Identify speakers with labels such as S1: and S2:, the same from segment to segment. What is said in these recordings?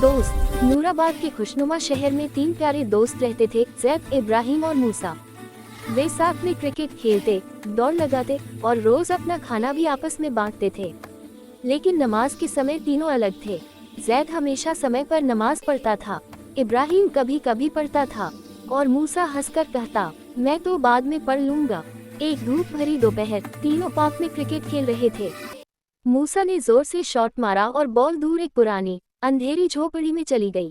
S1: दोस्त। नूराबाद के खुशनुमा शहर में 3 प्यारे दोस्त रहते थे, जैद, इब्राहिम और मूसा। वे साथ में क्रिकेट खेलते, दौड़ लगाते और रोज अपना खाना भी आपस में बांटते थे। लेकिन नमाज के समय तीनों अलग थे। जैद हमेशा समय पर नमाज पढ़ता था, इब्राहिम कभी कभी पढ़ता था और मूसा हंसकर कहता, मैं तो बाद में पढ़ लूंगा। एक धूप भरी दोपहर, तीनों पार्क में क्रिकेट खेल रहे थे। मूसा ने जोर से शॉट मारा और बॉल दूर एक पुरानी अंधेरी झोपड़ी में चली गई।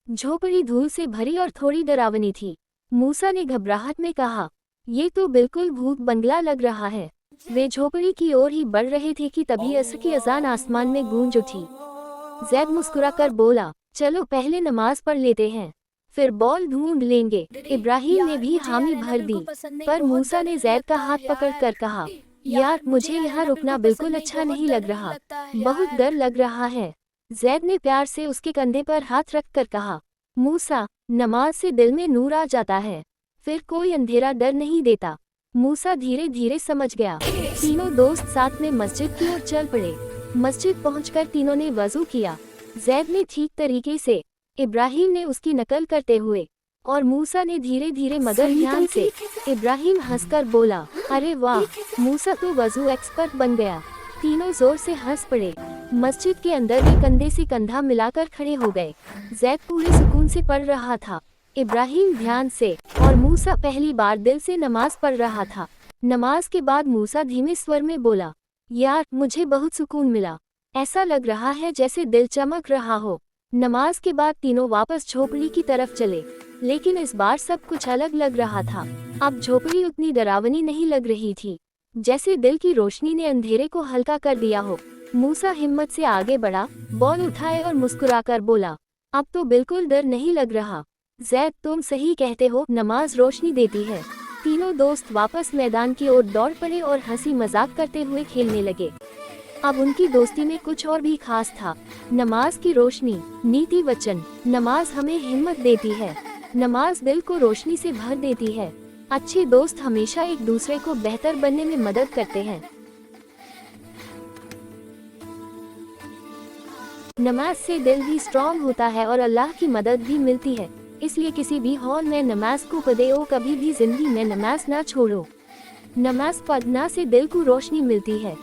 S1: झोपड़ी धूल से भरी और थोड़ी डरावनी थी। मूसा ने घबराहट में कहा, ये तो बिल्कुल भूत बंगला लग रहा है। वे झोपड़ी की ओर ही बढ़ रहे थे कि तभी असर की अजान आसमान में गूंज उठी। जैद मुस्कुराकर बोला, चलो पहले नमाज पढ़ लेते हैं, फिर बॉल ढूंढ लेंगे। इब्राहिम ने भी हामी भर दी, पर मूसा ने जैद का हाथ पकड़कर कहा, यार मुझे यहाँ रुकना बिल्कुल अच्छा नहीं लग रहा, बहुत डर लग रहा है। जैद ने प्यार से उसके कंधे पर हाथ रखकर कहा, मूसा, नमाज से दिल में नूर आ जाता है, फिर कोई अंधेरा डर नहीं देता। मूसा धीरे धीरे समझ गया। तीनों दोस्त साथ में मस्जिद की ओर चल पड़े। मस्जिद पहुंचकर तीनों ने वजू किया। जैद ने ठीक तरीके से, इब्राहिम ने उसकी नकल करते हुए और मूसा ने धीरे धीरे मगर ध्यान से। इब्राहिम हंसकर बोला, अरे वाह, मूसा तो वजू एक्सपर्ट बन गया। तीनों जोर से हंस पड़े। मस्जिद के अंदर वे कंधे से कंधा मिलाकर खड़े हो गए। जैद पूरे सुकून से पढ़ रहा था, इब्राहिम ध्यान से और मूसा पहली बार दिल से नमाज पढ़ रहा था। नमाज के बाद मूसा धीमे स्वर में बोला, यार मुझे बहुत सुकून मिला, ऐसा लग रहा है जैसे दिल चमक रहा हो। नमाज के बाद तीनों वापस झोपड़ी की तरफ चले, लेकिन इस बार सब कुछ अलग लग रहा था। अब झोपड़ी उतनी डरावनी नहीं लग रही थी, जैसे दिल की रोशनी ने अंधेरे को हल्का कर दिया हो। मूसा हिम्मत से आगे बढ़ा, बॉल उठाए और मुस्कुराकर बोला, अब तो बिल्कुल डर नहीं लग रहा। जैद, तुम सही कहते हो, नमाज रोशनी देती है। तीनों दोस्त वापस मैदान की ओर दौड़ पड़े और हंसी मजाक करते हुए खेलने लगे। अब उनकी दोस्ती में कुछ और भी खास था। नमाज की रोशनी, नीति वचन। नमाज हमें हिम्मत देती है, नमाज दिल को रोशनी से भर देती है। अच्छे दोस्त हमेशा एक दूसरे को बेहतर बनने में मदद करते हैं। नमाज से दिल भी स्ट्रॉन्ग होता है और अल्लाह की मदद भी मिलती है। इसलिए किसी भी हाल में नमाज को पढ़ो, कभी भी जिंदगी में नमाज ना छोड़ो। नमाज पढ़ना से दिल को रोशनी मिलती है।